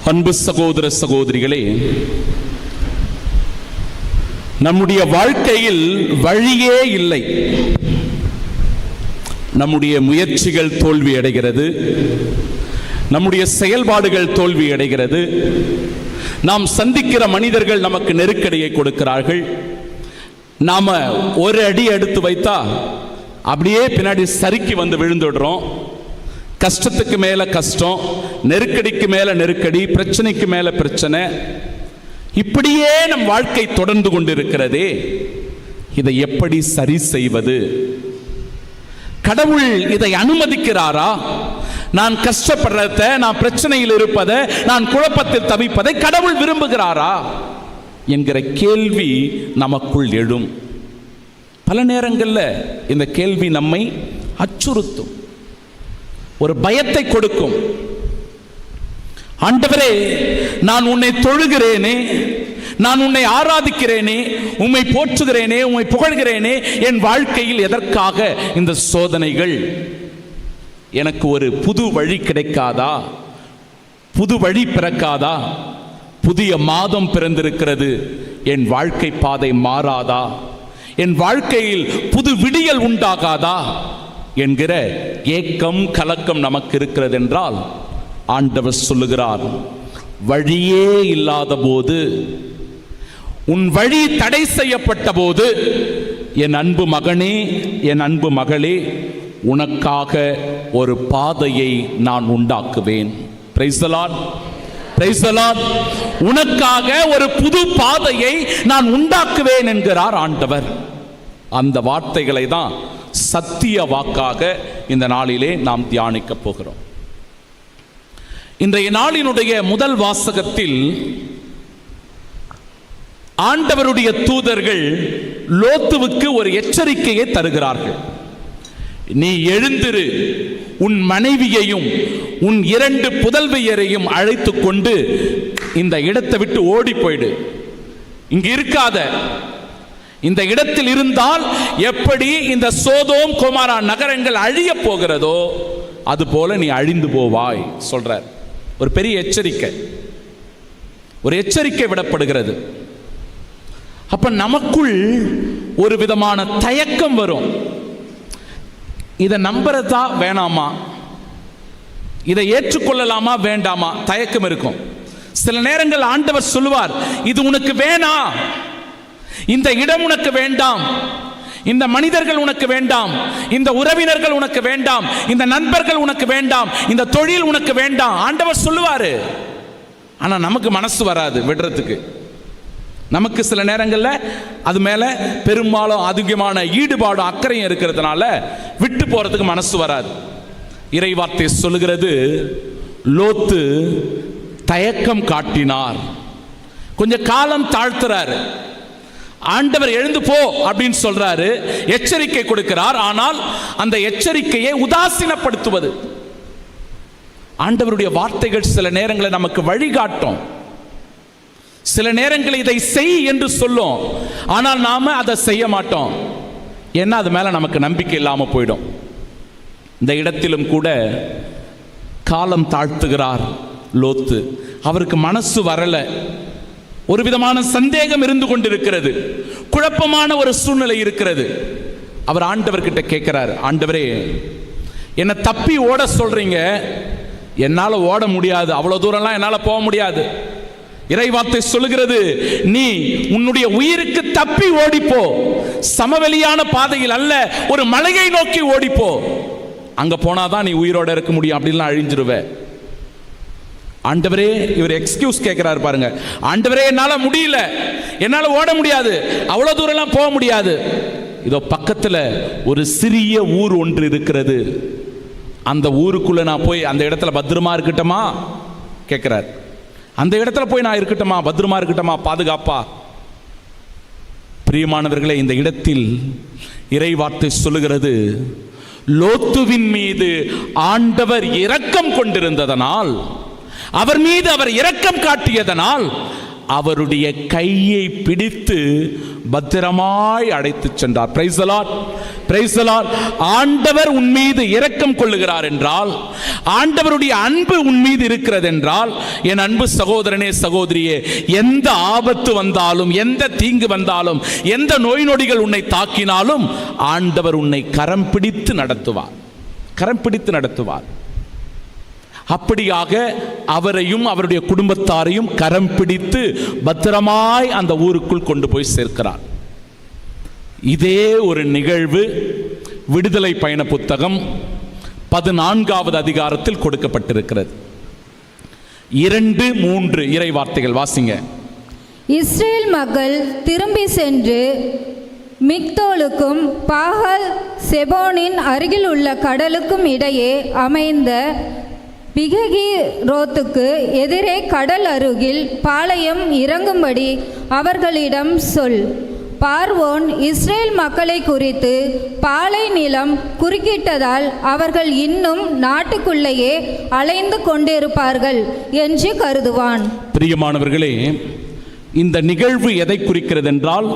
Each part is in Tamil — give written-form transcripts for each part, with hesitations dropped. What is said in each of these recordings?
அன்பு சகோதர சகோதரிகளே, நம்முடைய வாழ்க்கையில் வழியே இல்லை. நம்முடைய முயற்சிகள் தோல்வி அடைகிறது, நம்முடைய செயல்பாடுகள் தோல்வி அடைகிறது. நாம் சந்திக்கிற மனிதர்கள் நமக்கு நெருக்கடியை கொடுக்கிறார்கள். நாம ஒரு அடி எடுத்து வைத்தா அப்படியே பின்னாடி சறுக்கி வந்து விழுந்துடுறோம். கஷ்டத்துக்கு மேல கஷ்டம், நெருக்கடிக்கு மேல நெருக்கடி, பிரச்சனைக்கு மேல பிரச்சனை, இப்படியே நம் வாழ்க்கை தொடர்ந்து கொண்டிருக்கிறதே. இதை எப்படி சரி செய்வது? கடவுள் இதை அனுமதிக்கிறாரா? நான் கஷ்டப்படுறத, நான் பிரச்சனையில் இருப்பதை, நான் குழப்பத்தில் தவிப்பதை கடவுள் விரும்புகிறாரா என்கிற கேள்வி நமக்குள் எழும். பல நேரங்களில் இந்த கேள்வி நம்மை அச்சுறுத்தும், ஒரு பயத்தை கொடுக்கும். ஆண்டவரே, நான் உன்னை தொழுகிறேனே, நான் உன்னை ஆராதிக்கிறேனே, உம்மை போற்றுகிறேனே, உம்மை புகழ்கிறேனே, என் வாழ்க்கையில் எதற்காக இந்த சோதனைகள்? எனக்கு ஒரு புது வழி கிடைக்காதா? புது வழி பிறக்காதா? புதிய மாதம் பிறந்திருக்கிறது, என் வாழ்க்கை பாதை மாறாதா? என் வாழ்க்கையில் புது விடியல் உண்டாகாதா என்கிற ஏக்கம், கலக்கம் நமக்கு இருக்கிறது என்றால், ஆண்டவர் சொல்லுகிறார், வழியே இல்லாத போது, உன் வழி தடை செய்யப்பட்ட போது, என் அன்பு மகனே, என் அன்பு மகளே, உனக்காக ஒரு பாதையை நான் உண்டாக்குவேன். Praise the Lord, praise the Lord. உனக்காக ஒரு புது பாதையை நான் உண்டாக்குவேன் என்கிறார் ஆண்டவர். அந்த வார்த்தைகளை தான் சத்திய வாக்காக இந்த நாளிலே நாம் தியானிக்க போகிறோம். இன்றைய நாளினுடைய முதல் வாசகத்தில் ஆண்டவருடைய தூதர்கள் லோத்துவுக்கு ஒரு எச்சரிக்கையை தருகிறார்கள். நீ எழுந்திரு, உன் மனைவியையும் உன் 2 புதல்வியரையும் அழைத்து கொண்டு இந்த இடத்தை விட்டு ஓடி போயிடு. இங்கு இருக்காத. இந்த இடத்தில் இருந்தால் எப்படி இந்த சோதோம் கொமாரா நகரங்கள் அழிய போகிறதோ அதுபோல நீ அழிந்து போவாய் சொல்றார். ஒரு பெரிய எச்சரிக்கை, ஒரு எச்சரிக்கை விடப்படுகிறது. அப்ப நமக்குள் ஒரு விதமான தயக்கம் வரும். இதை நம்புறதா வேணாமா? இதை ஏற்றுக்கொள்ளலாமா வேண்டாமா? தயக்கம் இருக்கும். சில நேரங்கள் ஆண்டவர் சொல்லுவார், இது உனக்கு வேணாம், இந்த இடம் உனக்கு வேண்டாம், இந்த மனிதர்கள் உனக்கு வேண்டாம், இந்த உறவினர்கள் உனக்கு வேண்டாம், இந்த நண்பர்கள் உனக்கு வேண்டாம், இந்த தொழில் உனக்கு வேண்டாம். ஆண்டவர் சொல்லுவாரு. ஆனா நமக்கு மனசு வராது விடுறதுக்கு. நமக்கு சில நேரங்களில் அது மேல பெரும்பாலும் அதிகமான ஈடுபாடும் அக்கறையும் இருக்கிறதுனால விட்டு போறதுக்கு மனசு வராது. இறைவார்த்தை சொல்லுகிறது, லோத்து தயக்கம் காட்டினார், கொஞ்ச காலம் தாழ்த்துறாரு. ஆண்டவர் எழுந்து போ அப்படின்னு சொல்றாரு, எச்சரிக்கை கொடுக்கிறார். ஆனால் அந்த எச்சரிக்கையை உதாசீனப்படுத்துவது. ஆண்டவருடைய வார்த்தைகள் சில நேரங்களில் நமக்கு வழிகாட்டும். சில நேரங்களில் இதை செய் என்று சொல்லும், ஆனால் நாம அதை செய்ய மாட்டோம். ஏன்னா அது மேல நமக்கு நம்பிக்கை இல்லாம போயிடும். இந்த இடத்திலும் கூட காலம் தாழ்த்துகிறார் லோத்து. அவருக்கு மனசு வரல, ஒரு விதமான சந்தேகம் இருந்து கொண்டிருக்கிறது, குழப்பமான ஒரு சூழ்நிலை இருக்கிறது. அவர் ஆண்டவர்கிட்ட கேட்கிறார், ஆண்டவரே, என்னை தப்பி ஓட சொல்றீங்க, என்னால ஓட முடியாது, அவ்வளவு தூரம்லாம் என்னால போக முடியாது. இறைவார்த்தை சொல்லுகிறது, நீ உன்னுடைய உயிருக்கு தப்பி ஓடிப்போ, சமவெளியான பாதையில் அல்ல, ஒரு மலையை நோக்கி ஓடிப்போ, அங்க போனாதான் நீ உயிரோட இருக்க முடியும், அப்படின்லாம் அழிஞ்சிருவ. ஆண்டவரே, இவர் எக்ஸ்கியூஸ் கேட்கிறாரு பாருங்க. ஆண்டவரே, என்னால முடியல, என்னால ஓட முடியாது, அவ்வளவு தூரம்லாம் போக முடியாது. இதோ பக்கத்துல ஒரு சிறிய ஊர் ஒன்று இருக்கிறது, அந்த ஊருக்குள்ள நான் போய் அந்த இடத்துல பத்திரமா இருக்கட்டுமா கேட்கிறார். அந்த இடத்துல போய் நான் இருக்கட்டுமா, பத்திரமா இருக்கட்டுமா, பாதுகாப்பா? பிரியமானவர்களே, இந்த இடத்தில் இறைவார்த்தை சொல்லுகிறது, லோத்துவின் மீது ஆண்டவர் இரக்கம் கொண்டிருந்ததனால், அவர் மீது அவர் இரக்கம் காட்டியதனால் அவருடைய கையை பிடித்து பத்திரமாய் அழைத்து சென்றார். Price the Lord, praise the Lord. ஆண்டவர் உன் மீது இரக்கம் கொள்ளுகிறார் என்றால், ஆண்டவருடைய அன்பு உன் மீது இருக்கிறது என்றால், என் அன்பு சகோதரனே சகோதரியே, எந்த ஆபத்து வந்தாலும், எந்த தீங்கு வந்தாலும், எந்த நோய் நொடிகள் உன்னை தாக்கினாலும் ஆண்டவர் உன்னை கரம் பிடித்து நடத்துவார், கரம் பிடித்து நடத்துவார். அப்படியாக அவரையும் அவருடைய குடும்பத்தாரையும் கரம் பிடித்து பத்திரமாய் அந்த ஊருக்குள் கொண்டு போய் சேர்க்கிறார். இதே ஒரு நிகழ்வு விடுதலை பயண புத்தகம் 14வது அதிகாரத்தில் கொடுக்கப்பட்டிருக்கிறது. 2-3 இறை வார்த்தைகள் வாசிங்க. இஸ்ரேல் மக்கள் திரும்பி சென்று மிக்தோலுக்கும் பாகால் செபோனின் அருகில் உள்ள கடலுக்கும் இடையே அமைந்த பிககிரோத்துக்கு எதிரே கடல் அருகில் பாளையம் இறங்கும்படி அவர்களிடம் சொல். பார்வோன் இஸ்ரேல் மக்களை குறித்து பாலை நிலம் குறுக்கிட்டதால் அவர்கள் இன்னும் நாட்டுக்குள்ளேயே அலைந்து கொண்டிருப்பார்கள் என்று கருதுவான். பிரியமானவர்களே, இந்த நிகழ்வு எதை குறிக்கிறது என்றால்,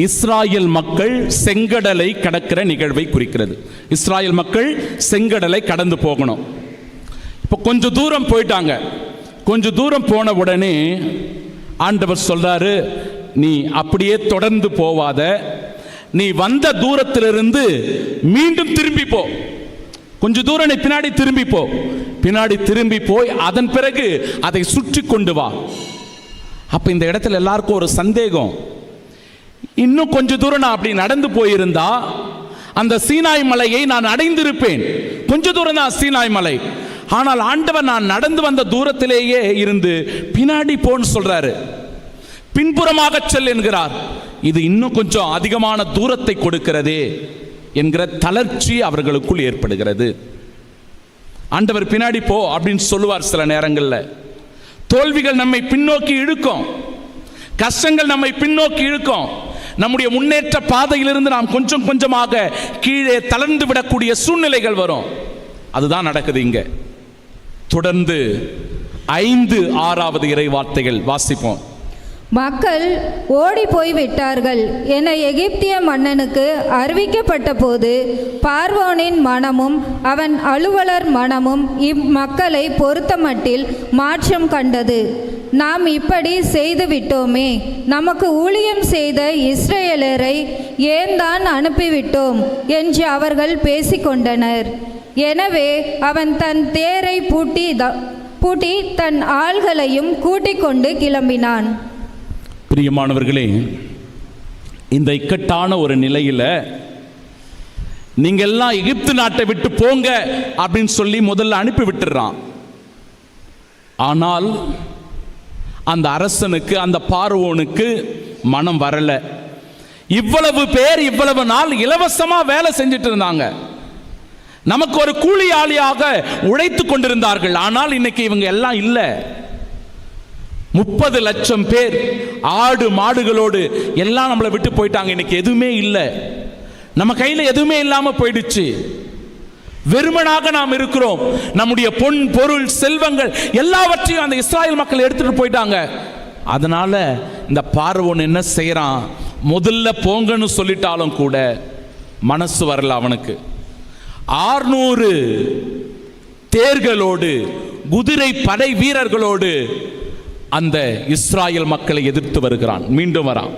இஸ்ராயல் மக்கள் செங்கடலை கடக்கிற நிகழ்வை குறிக்கிறது. இஸ்ராயல் மக்கள் செங்கடலை கடந்து போகணும். இப்போ கொஞ்சம் தூரம் போயிட்டாங்க. கொஞ்சம் தூரம் போன உடனே ஆண்டவர் சொல்றாரு, நீ அப்படியே தொடர்ந்து போவாத, நீ வந்த தூரத்திலிருந்து மீண்டும் திரும்பி போ. கொஞ்ச தூரம் நீ பின்னாடி திரும்பி போ. பின்னாடி திரும்பி போய் அதன் பிறகு அதை சுற்றி கொண்டு வா. அப்ப இந்த இடத்துல எல்லாருக்கும் ஒரு சந்தேகம், இன்னும் கொஞ்ச தூரம் நான் அப்படி நடந்து போயிருந்தா அந்த சீனாய் மலையை நான் அடைந்திருப்பேன். கொஞ்ச தூரம் தான் சீனாய் மலை. ஆனால் ஆண்டவர் நான் நடந்து வந்த தூரத்திலேயே இருந்து பின்னாடி போன்னு சொல்றாரு, பின்புறமாக செல் என்கிறார். இது இன்னும் கொஞ்சம் அதிகமான தூரத்தை கொடுக்கிறதே என்கிற தளர்ச்சி அவர்களுக்குள் ஏற்படுகிறது. ஆண்டவர் பின்னாடி போ அப்படின்னு சொல்லுவார். சில நேரங்களில் தோல்விகள் நம்மை பின்னோக்கி இழுக்கும், கஷ்டங்கள் நம்மை பின்னோக்கி இழுக்கும். நம்முடைய முன்னேற்ற பாதையிலிருந்து நாம் கொஞ்சம் கொஞ்சமாக கீழே தளர்ந்து விடக்கூடிய சூழ்நிலைகள் வரும். அதுதான் நடக்குது இங்க. தொடர்ந்து 5-6வது இறை வார்த்தைகள் வாசிப்போம். மக்கள் ஓடி போய்விட்டார்கள் என எகிப்திய மன்னனுக்கு அறிவிக்கப்பட்ட போது பார்வோனின் மனமும் அவன் அலுவலர் மனமும் இம்மக்களை பொறுத்தமட்டில் மாற்றம் கண்டது. நாம் இப்படி செய்து விட்டோமே, நமக்கு ஊழியம் செய்த இஸ்ரேலரை ஏன் தான் அனுப்பிவிட்டோம் என்று அவர்கள் பேசிக்கொண்டனர். எனவே அவன் தன் தேரை பூட்டி தன் ஆள்களையும் கூட்டிக் கொண்டு கிளம்பினான். பிரியமானவர்களே, இந்த இக்கட்டான ஒரு நிலையில நீங்க எல்லாம் எகிப்து நாட்டை விட்டு போங்க அப்படின்னு சொல்லி முதல்ல அனுப்பி விட்டுறான். ஆனால் அந்த அரசனுக்கு, அந்த பார்வோனுக்கு மனம் வரல. இவ்வளவு பேர் இவ்வளவு நாள் இலவசமா வேலை செஞ்சுட்டு இருந்தாங்க, நமக்கு ஒரு கூலியாளியாக உழைத்து கொண்டிருந்தார்கள். ஆனால் இன்னைக்கு இவங்க எல்லாம் இல்லை. 30 லட்சம் பேர் ஆடு மாடுகளோடு எல்லாம் நம்மளை விட்டு போயிட்டாங்க. இன்னைக்கு எதுவுமே இல்லை, நம்ம கையில எதுவுமே இல்லாம போயிடுச்சு. வெறுமனாக நாம் இருக்கிறோம். நம்முடைய பொன் பொருள் செல்வங்கள் எல்லாவற்றையும் அந்த இஸ்ராயல் மக்கள் எடுத்துட்டு போயிட்டாங்க. அதனால இந்த பார்வோன் என்ன செய்யறான், முதல்ல போங்கன்னு சொல்லிட்டாலும் கூட மனசு வரல அவனுக்கு. 600 தேர்களோடு, குதிரை படை வீரர்களோடு அந்த இஸ்ராயல் மக்களை எதிர்த்து வருகிறான். மீண்டும் வரான்.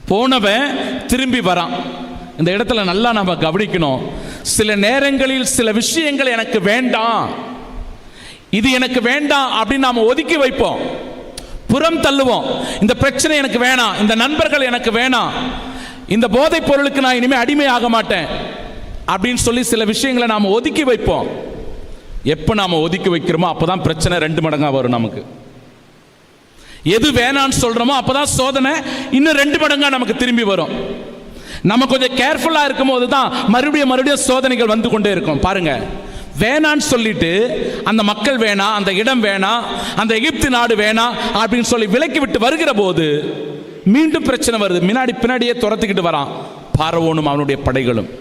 போனவன் திரும்பி வரான். இந்த இடத்துல நல்லா நம்ம கவனிக்கணும். சில நேரங்களில் சில விஷயங்கள் எனக்கு வேண்டாம், இது எனக்கு வேண்டாம் அப்படின்னு நாம ஒதுக்கி வைப்போம், புறம் தள்ளுவோம். இந்த பிரச்சனை எனக்கு வேணாம், இந்த நண்பர்கள் எனக்கு வேணாம், இந்த போதைப் பொருளுக்கு நான் இனிமே அடிமையாக மாட்டேன் அப்படின்னு சொல்லி சில விஷயங்களை நாம ஒதுக்கி வைப்போம். எப்ப நாம ஒதுக்கி வைக்கிறோமோ அப்பதான் பிரச்சனை 2 மடங்கா வரும். நமக்கு எது வேணான்னு சொல்றோமோ அப்பதான் சோதனை இன்னும் 2 மடங்கா நமக்கு திரும்பி வரும். நம்ம கொஞ்சம் கேர்ஃபுல்லா இருக்கும் போது தான் மறுபடியும் சோதனைகள் வந்து கொண்டே இருக்கும். பாருங்க, வேணான்னு சொல்லிட்டு அந்த மக்கள் வேணாம், அந்த இடம் வேணாம், அந்த எகிப்து நாடு வேணாம் அப்படின்னு சொல்லி விலக்கி விட்டு வருகிற போது மீண்டும் பிரச்சனை வருது. பின்னாடியே துரத்துக்கிட்டு வரான் பார்வோனும் அவனுடைய படைகளும்.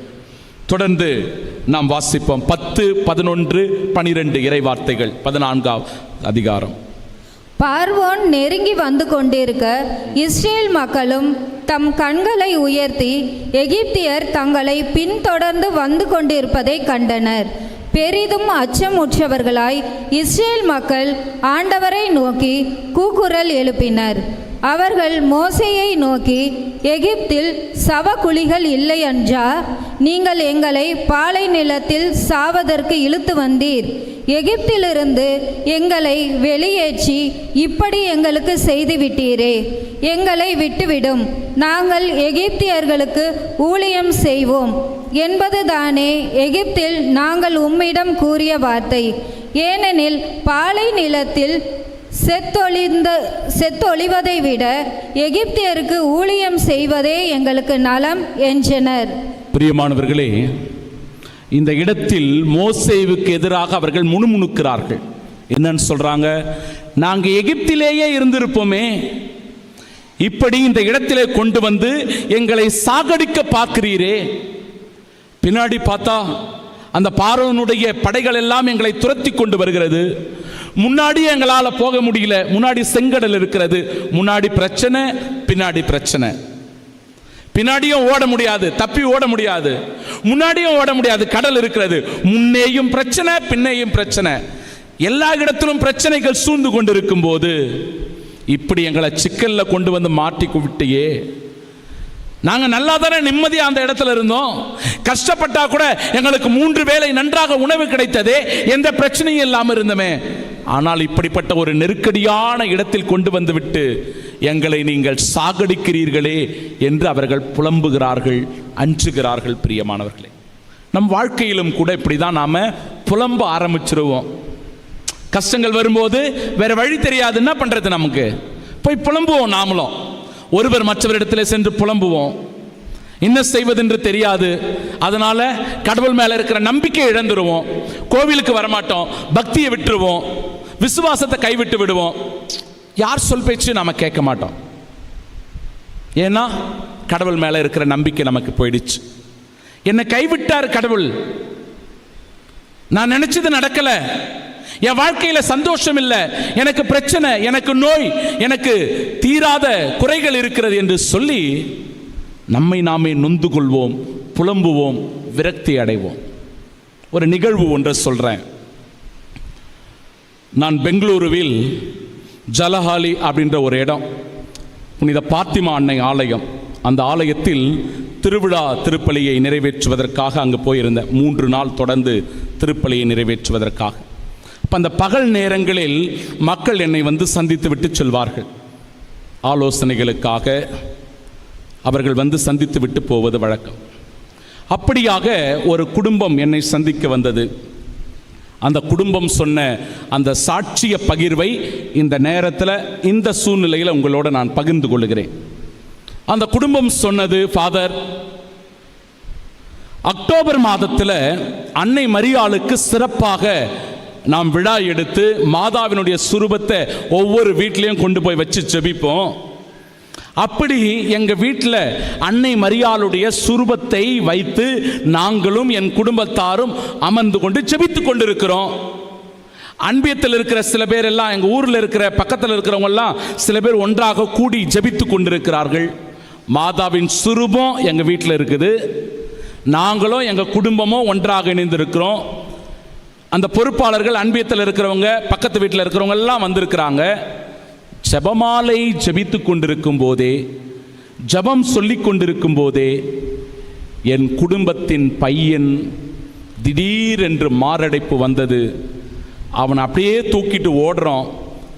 தொடர்ந்து நாம் வாசிப்போம் 10, 11, 12 இறை வார்த்தைகள் 14ஆம் அதிகாரம். பார்வோன் நெருங்கி வந்து கொண்டிருக்க இஸ்ரேல் மக்களும் தம் கண்களை உயர்த்தி எகிப்தியர் தங்களை பின்தொடர்ந்து வந்து கொண்டிருப்பதை கண்டனர். பெரிதும் அச்சமுற்றவர்களாய் இஸ்ரேல் மக்கள் ஆண்டவரை நோக்கி கூக்குரல் எழுப்பினர். அவர்கள் மோசேயை நோக்கி, எகிப்தில் சவக்குழிகள் இல்லை என்றா? நீங்கள் எங்களை பாலை நிலத்தில் சாவதற்கு இழுத்து வந்தீர். எகிப்திலிருந்து எங்களை வெளியேற்றி இப்படி எங்களுக்கு செய்துவிட்டீரே. எங்களை விட்டுவிடும், நாங்கள் எகிப்தியர்களுக்கு ஊழியம் செய்வோம் என்பதுதானே எகிப்தில் நாங்கள் உம்மிடம் கூறிய வார்த்தை. ஏனெனில் பாலை நிலத்தில் செத்தொழிவதை விட எகிப்தியருக்கு ஊழியம் செய்வதே எங்களுக்கு நலம் என்றனர். பிரியமானவர்களே, இந்த இடத்தில் மோசேவுக்கு எதிராக அவர்கள் முணுமுணுக்கிறார்கள். என்னன்னு சொல்றாங்க? நாங்க எகிப்திலேயே இருந்திருப்போமே, இப்படி இந்த இடத்திலே கொண்டு வந்து எங்களை சாகடிக்க பார்க்கிறீரே. பின்னாடி பார்த்தா அந்த பார்வோனுடைய படைகள் எல்லாம் எங்களை துரத்தி கொண்டு வருகிறது. முன்னாடி எங்களால் போக முடியல. முன்னாடி செங்கடல் இருக்கிறது, முன்னாடி பிரச்சனை, பின்னாடி பிரச்சனை. பின்னாடியும் ஓட முடியாது, தப்பி ஓட முடியாது. முன்னாடியும் ஓட முடியாது, கடல் இருக்கிறது. முன்னேயும் பிரச்சனை, பின்னையும் பிரச்சனை. எல்லா இடத்திலும் பிரச்சனைகள் சூழ்ந்து கொண்டிருக்கும் போது இப்படி எங்களை சிக்கல்ல கொண்டு வந்து மாட்டி விட்டியே. நாங்க நல்லா தானே நிம்மதியா அந்த இடத்துல இருந்தோம். கஷ்டப்பட்டா கூட எங்களுக்கு 3 வேளை நன்றாக உணவு கிடைத்ததே, எந்த பிரச்சனையும் இல்லாமல் இருந்தமே. ஆனால் இப்படிப்பட்ட ஒரு நெருக்கடியான இடத்தில் கொண்டு வந்து விட்டு எங்களை நீங்கள் சாகடிக்கிறீர்களே என்று அவர்கள் புலம்புகிறார்கள், அஞ்சுகிறார்கள். பிரியமானவர்களே, நம் வாழ்க்கையிலும் கூட இப்படிதான் நாம புலம்ப ஆரம்பிச்சிருவோம். கஷ்டங்கள் வரும்போது வேற வழி தெரியாது, என்ன பண்றது? நமக்கு போய் புலம்புவோம். நாமளும் ஒருவர் மற்றவரிடத்தில் சென்று புலம்புவோம். என்ன செய்வதென்று தெரியாது. அதனால கடவுள் மேல இருக்கிற நம்பிக்கை இழந்துருவோம். கோவிலுக்கு வரமாட்டோம், பக்தியை விட்டுருவோம், விசுவாசத்தை கைவிட்டு விடுவோம். யார் சொல் பேச்சு நாம கேட்க மாட்டோம். ஏன்னா கடவுள் மேல இருக்கிற நம்பிக்கை நமக்கு போயிடுச்சு. என்னை கைவிட்டார் கடவுள், நான் நினைச்சது நடக்கல, என் வாழ்க்கையில சந்தோஷம் இல்லை, எனக்கு பிரச்சனை, எனக்கு நோய், எனக்கு தீராத குறைகள் இருக்கிறது என்று சொல்லி நம்மை நாமே நொந்து கொள்வோம், புலம்புவோம், விரக்தி அடைவோம். ஒரு நிகழ்வு ஒன்றை சொல்றேன். நான் பெங்களூருவில் ஜலஹாலி அப்படின்ற ஒரு இடம், புனித பாத்திமா அன்னை ஆலயம். அந்த ஆலயத்தில் திருவிழா திருப்பலியை நிறைவேற்றுவதற்காக அங்கு போயிருந்தேன். 3 நாள் தொடர்ந்து திருப்பலியை நிறைவேற்றுவதற்காக. அப்போ அந்த பகல் நேரங்களில் மக்கள் என்னை வந்து சந்தித்து விட்டு செல்வார்கள். ஆலோசனைகளுக்காக அவர்கள் வந்து சந்தித்து விட்டு போவது வழக்கம். அப்படியாக ஒரு குடும்பம் என்னை சந்திக்க வந்தது. அந்த குடும்பம் சொன்ன அந்த சாட்சிய பகிர்வை இந்த நேரத்தில், இந்த சூழ்நிலையில் உங்களோட நான் பகிர்ந்து கொள்கிறேன். அந்த குடும்பம் சொன்னது, ஃபாதர், அக்டோபர் மாதத்தில் அன்னை மரியாளுக்கு சிறப்பாக நாம் விழா எடுத்து மாதாவினுடைய சுரூபத்தை ஒவ்வொரு வீட்லேயும் கொண்டு போய் வச்சு ஜெபிப்போம். அப்படி எங்கள் வீட்டில் அன்னை மரியாளுடைய சுரூபத்தை வைத்து நாங்களும் என் குடும்பத்தாரும் அமர்ந்து கொண்டு ஜெபித்து கொண்டிருக்கிறோம். அன்பியத்தில் இருக்கிற சில பேர் எல்லாம், எங்கள் ஊரில் இருக்கிற பக்கத்தில் இருக்கிறவங்க எல்லாம் சில பேர் ஒன்றாக கூடி ஜெபித்து கொண்டிருக்கிறார்கள். மாதாவின் சுரூபம் எங்கள் வீட்டில் இருக்குது, நாங்களும் எங்கள் குடும்பமும் ஒன்றாக இணைந்திருக்கிறோம். அந்த பொறுப்பாளர்கள், அன்பியத்தில் இருக்கிறவங்க, பக்கத்து வீட்டில் இருக்கிறவங்க எல்லாம் வந்திருக்கிறாங்க. ஜெபமாலை ஜெபித்து கொண்டிருக்கும் போதே, ஜெபம் சொல்லி கொண்டிருக்கும் போதே என் குடும்பத்தின் பையன் திடீரென்று மாரடைப்பு வந்தது. அவன் அப்படியே தூக்கிட்டு ஓடுறோம்,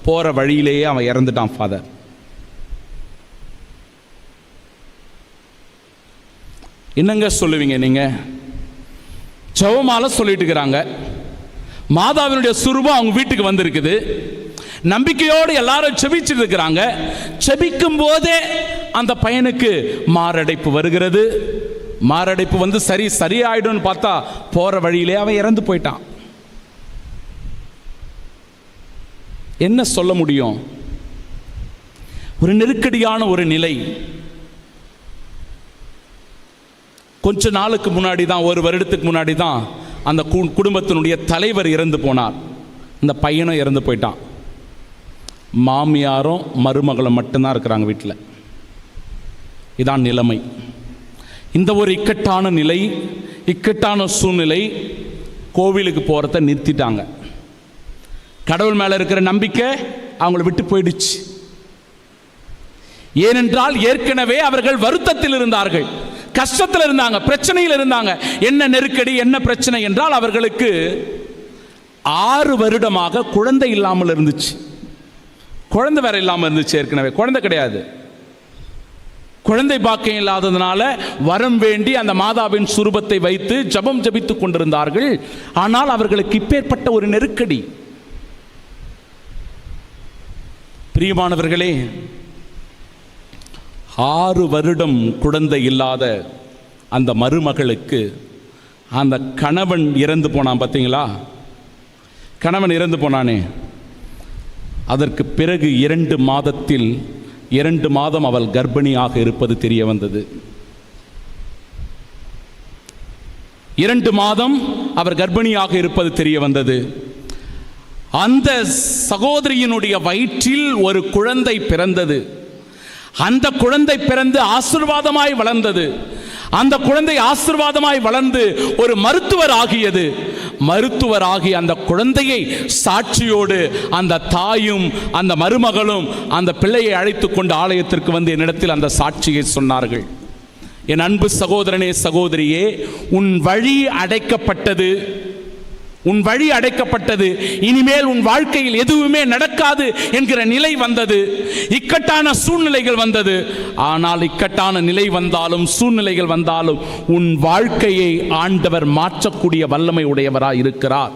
போகிற வழியிலேயே அவன் இறந்துட்டான். ஃபாதர், என்னங்க சொல்லுவீங்க நீங்க? ஜெபமாலை சொல்லிட்டு இருக்கிறாங்க, மாதாவினுடைய சுரூபம் அவங்க வீட்டுக்கு வந்திருக்குது, நம்பிக்கையோடு எல்லாரும் செபிச்சுட்டு இருக்கிறாங்க. செபிக்கும் போதே அந்த பையனுக்கு மாரடைப்பு வருகிறது. மாரடைப்பு வந்து சரியாயிடும் பார்த்தா போற வழியிலே அவன் இறந்து போயிட்டான். என்ன சொல்ல முடியும்? ஒரு நெருக்கடியான ஒரு நிலை. கொஞ்ச நாளுக்கு முன்னாடி தான், 1 வருடத்துக்கு முன்னாடி தான் அந்த குடும்பத்தினுடைய தலைவர் இறந்து போனார். இந்த பையனும் இறந்து போயிட்டான். மாமியாரும் மருமகளும் மட்டும்தான் இருக்கிறாங்க வீட்டில். இதான் நிலைமை. இந்த ஒரு இக்கட்டான நிலை, இக்கட்டான சூழ்நிலை கோவிலுக்கு போகிறத நிறுத்திட்டாங்க. கடவுள் மேலே இருக்கிற நம்பிக்கை அவங்கள விட்டு போயிடுச்சு. ஏனென்றால் ஏற்கனவே அவர்கள் வருத்தத்தில் இருந்தார்கள், கஷ்டத்தில் இருந்தாங்க, பிரச்சனையில் இருந்தாங்க. என்ன நெருக்கடி, என்ன பிரச்சனை என்றால் அவர்களுக்கு 6 வருடமாக குழந்தை இல்லாமல் இருந்துச்சு. குழந்தை வேற இல்லாமல் இருந்துச்சு. ஏற்கனவே குழந்தை கிடையாது. குழந்தை பாக்கியம் இல்லாததுனால வரம் வேண்டி அந்த மாதாவின் சுரூபத்தை வைத்து ஜெபம் ஜெபித்துக் கொண்டிருந்தார்கள். ஆனால் அவர்களுக்கு இப்பேற்பட்ட ஒரு நெருக்கடி. பிரியமானவர்களே, 6 வருடம் குழந்தை இல்லாத அந்த மருமகளுக்கு அந்த கணவன் இறந்து போனான். பார்த்தீங்களா, கணவன் இறந்து போனானே, அதற்கு பிறகு 2 மாதத்தில் 2 மாதம் அவள் கர்ப்பிணியாக இருப்பது தெரிய வந்தது. 2 மாதம் அவர் கர்ப்பிணியாக இருப்பது தெரிய வந்தது. அந்த சகோதரியினுடைய வயிற்றில் ஒரு குழந்தை பிறந்தது. அந்த குழந்தை பிறந்து ஆசீர்வாதமாய் வளர்ந்தது. அந்த குழந்தை ஆசீர்வாதமாய் வளர்ந்து ஒரு மருத்துவர் ஆகியது. மருத்துவராகி அந்த குழந்தையை சாட்சியோடு அந்த தாயும் அந்த மருமகளும் அந்த பிள்ளையை அழைத்து கொண்டு ஆலயத்திற்கு வந்து என்னிடத்தில் அந்த சாட்சியை சொன்னார்கள். என் அன்பு சகோதரனே, சகோதரியே, உன் வழி அடைக்கப்பட்டது, உன் வழி அடைக்கப்பட்டது. இனிமேல் உன் வாழ்க்கையில் எதுவுமே நடக்காது என்கிற நிலை வந்தது. இக்கட்டான சூழ்நிலைகள் வந்தது. ஆனால் இக்கட்டான நிலை வந்தாலும் சூழ்நிலைகள் வந்தாலும் உன் வாழ்க்கையை ஆண்டவர் மாற்றக்கூடிய வல்லமை உடையவராக இருக்கிறார்.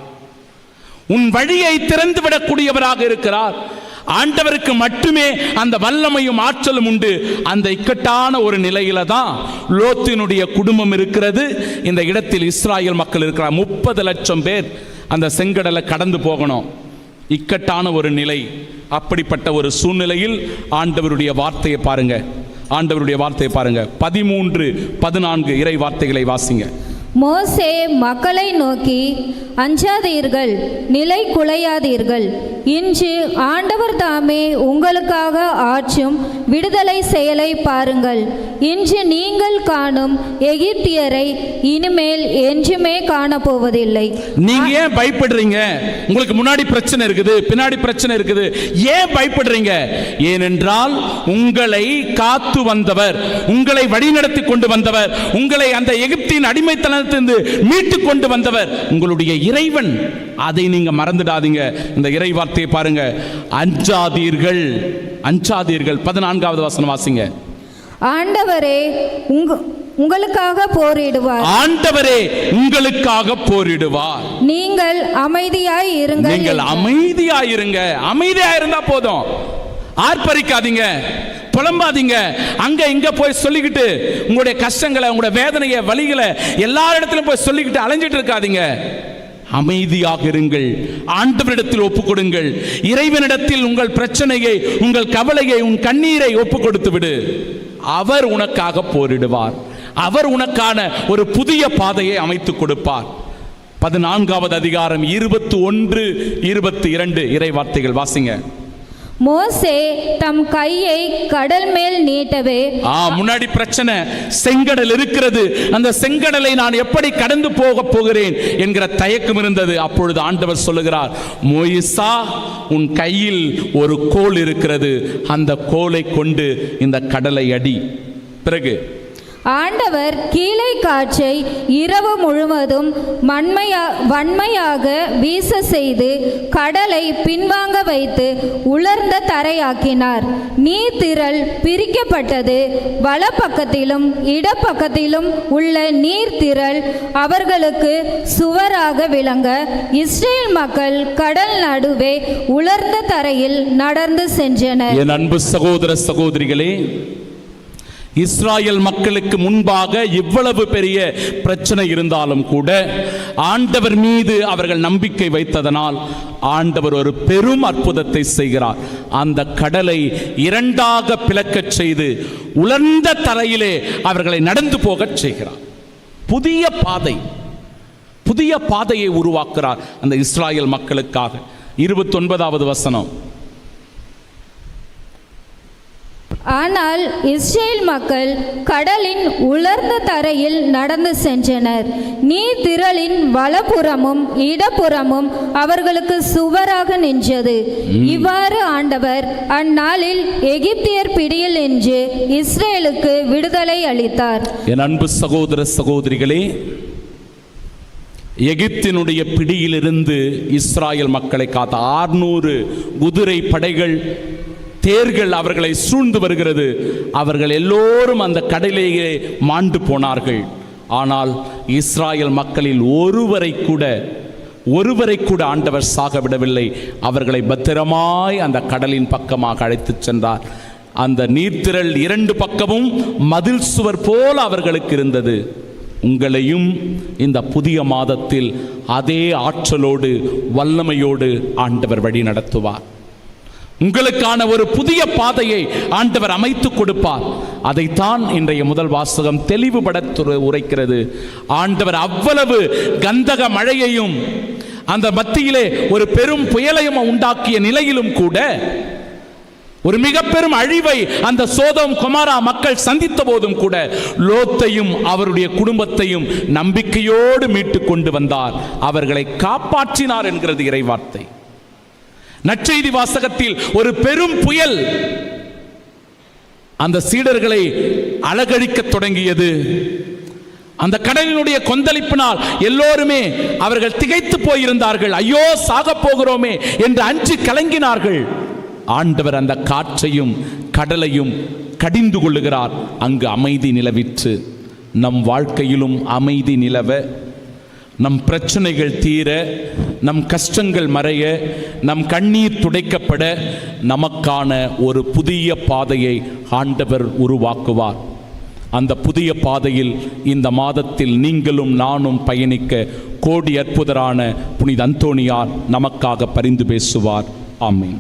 உன் வழியை திறந்துவிடக்கூடியவராக இருக்கிறார். ஆண்டவருக்கு மட்டுமே அந்த வல்லமையும் ஆற்றலும் உண்டு. அந்த இக்கட்டான ஒரு நிலையில தான் லோத்தினுடைய குடும்பம் இருக்கிறது. இந்த இடத்தில் இஸ்ராயல் மக்கள் இருக்கிறார். 30 லட்சம் பேர் அந்த செங்கடலை கடந்து போகணும். இக்கட்டான ஒரு நிலை. அப்படிப்பட்ட ஒரு சூழ்நிலையில் ஆண்டவருடைய வார்த்தையை பாருங்க, ஆண்டவருடைய வார்த்தையை பாருங்க. 13-14 இறை வார்த்தைகளை வாசிங்க. மோசே மக்களை நோக்கி, அஞ்சாதீர்கள், நிலை குலையாதீர்கள். இன்று ஆண்டவர் தாமே உங்களுக்காக ஆற்றும் விடுதலை செயலை பாருங்கள். இன்று நீங்கள் காணும் எகிப்தியரை இனிமேல் என்றுமே காணப்போவதில்லை. நீங்க ஏன் பயப்படுறீங்க? உங்களுக்கு முன்னாடி பிரச்சனை இருக்குது, பின்னாடி பிரச்சனை இருக்குது. ஏன் பயப்படுறீங்க? ஏனென்றால் உங்களை காத்து வந்தவர், உங்களை வழிநடத்தி கொண்டு வந்தவர், உங்களை அந்த எகிப்தின் அடிமைத்தன மீட்டு கொண்டு வந்தவர் உங்களுடைய இறைவன். அதை நீங்க மறந்துடாதீங்க. இந்த இறை வார்த்தையை பாருங்க. அஞ்சாதீர்கள், அஞ்சாதீர்கள். 14வது வசனம் வாசிங்க. ஆண்டவரே உங்களுக்காக போரிடுவார். ஆண்டவரே உங்களுக்காக போரிடுவார். நீங்கள் அமைதியாய் இருங்கள். நீங்கள் அமைதியாய் இருங்க. அமைதியாய் இருந்தா போதும். ஆர்ப்பரிக்காதீங்க, புலம்பாதீங்க. அங்க இங்க போய் சொல்லிக்கிட்டு உங்களுடைய கஷ்டங்களை, உங்களுடைய வேதனையை, வலிகளை எல்லா இடத்திலும் போய் சொல்லிக்கிட்டு அலைஞ்சிட்டு இருக்காதீங்க. அமைதியாக இருங்கள். ஆண்டவரிடத்தில் ஒப்பு கொடுங்கள். இறைவனிடத்தில் உங்கள் பிரச்சனையை, உங்கள் கவலையை, உன் கண்ணீரை ஒப்பு கொடுத்து விடு. அவர் உனக்காக போரிடுவார். அவர் உனக்கான ஒரு புதிய பாதையை அமைத்து கொடுப்பார். 14வது அதிகாரம் 21-22 இறை வார்த்தைகள் வாசிங்க. மோசே தம் கையை கடல் மேல் நீட்டவே, முன்னாடி பிரச்சனை, செங்கடல் இருக்கிறது. அந்த செங்கடலை நான் எப்படி கடந்து போக போகிறேன் என்கிற தயக்கம் இருந்தது. அப்பொழுது ஆண்டவர் சொல்லுகிறார், மோயிசா, உன் கையில் ஒரு கோல் இருக்கிறது, அந்த கோலை கொண்டு இந்த கடலை அடி. பிறகு ஆண்டவர் கீழே காற்றை இரவு முழுவதும் வன்மையாக வீச செய்து கடலை பின்வாங்க வைத்து உலர்ந்த தரையாக்கினார். நீர்த்திரள் பிரிக்கப்பட்டது. வலப்பக்கத்திலும் இடப்பக்கத்திலும் உள்ள நீர்த்திரள் அவர்களுக்கு சுவராக விளங்க இஸ்ரேல் மக்கள் கடல் நடுவே உலர்ந்த தரையில் நடந்து சென்றனர். என் அன்பு சகோதர சகோதரிகளே, இஸ்ராயல் மக்களுக்கு முன்பாக இவ்வளவு பெரிய பிரச்சனை இருந்தாலும் கூட ஆண்டவர் மீது அவர்கள் நம்பிக்கை வைத்ததனால் ஆண்டவர் ஒரு பெரும் அற்புதத்தை செய்கிறார். அந்த கடலை 2ஆக பிளக்கச் செய்து உலர்ந்த தரையிலே அவர்களை நடந்து போகச் செய்கிறார். புதிய பாதை, புதிய பாதையை உருவாக்குறார் அந்த இஸ்ராயல் மக்களுக்காக. 29வது வசனம். ஆனால் இஸ்ரேல் மக்கள் கடலின் உலர்ந்த தரையில் நடந்து சென்றனர். நீர் திரளின் வலப்புறமும் இடப்புறமும் அவர்களுக்கு சுவராக நின்றது. இவ்வாறு ஆண்டவர் அந்நாளில் எகிப்தியர் பிடியில் நின்று இஸ்ரேலுக்கு விடுதலை அளித்தார். என் அன்பு சகோதர சகோதரிகளே, எகிப்தினுடைய பிடியிலிருந்து இஸ்ராயல் மக்களை காத்த 600 குதிரை படைகள், தேர்கள் அவர்களை சூழ்ந்து வருகிறது. அவர்கள் எல்லோரும் அந்த கடலிலேயே மாண்டு போனார்கள். ஆனால் இஸ்ராயல் மக்களில் ஒருவரை கூட ஆண்டவர் சாக விடவில்லை. அவர்களை பத்திரமாய் அந்த கடலின் பக்கமாக அழைத்துச் சென்றார். அந்த நீர்த்திரள் 2 பக்கமும் மதில் சுவர் போல அவர்களுக்கு இருந்தது. உங்களையும் இந்த புதிய மாதத்தில் அதே ஆற்றலோடு வல்லமையோடு ஆண்டவர் வழி நடத்துவார். உங்களுக்கான ஒரு புதிய பாதையை ஆண்டவர் அமைத்து கொடுப்பார். அதைத்தான் இன்றைய முதல் வாசகம் தெளிவுபட உரைக்கிறது. ஆண்டவர் அவ்வளவு கந்தக மழையையும் அந்த மத்தியிலே ஒரு பெரும் புயலையும் உண்டாக்கிய நிலையிலும் கூட, ஒரு மிக பெரும் அழிவை அந்த சோதோம் கொமாரா மக்கள் சந்தித்த போதும் கூட லோத்தையும் அவருடைய குடும்பத்தையும் நம்பிக்கையோடு மீட்டு கொண்டு வந்தார். அவர்களை காப்பாற்றினார் என்கிறது இறைவார்த்தை. நற்செய்தி வாசகத்தில் ஒரு பெரும் புயல் அந்த சீடர்களை அலகழிக்க தொடங்கியது. அந்த கடலினுடைய கொந்தளிப்பினால் எல்லோருமே அவர்கள் திகைத்து போயிருந்தார்கள். ஐயோ, சாக போகிறோமே என்று அஞ்சி கலங்கினார்கள். ஆண்டவர் அந்த காற்றையும் கடலையும் கடிந்து கொள்ளுகிறார். அங்கு அமைதி நிலவிற்று. நம் வாழ்க்கையிலும் அமைதி நிலவ, நம் பிரச்சனைகள் தீர, நம் கஷ்டங்கள் மறைய, நம் கண்ணீர் துடைக்கப்பட நமக்கான ஒரு புதிய பாதையை ஆண்டவர் உருவாக்குவார். அந்த புதிய பாதையில் இந்த மாதத்தில் நீங்களும் நானும் பயணிக்க கோடி அற்புதரான புனித அந்தோணியார் நமக்காக பரிந்து பேசுவார். ஆமென்.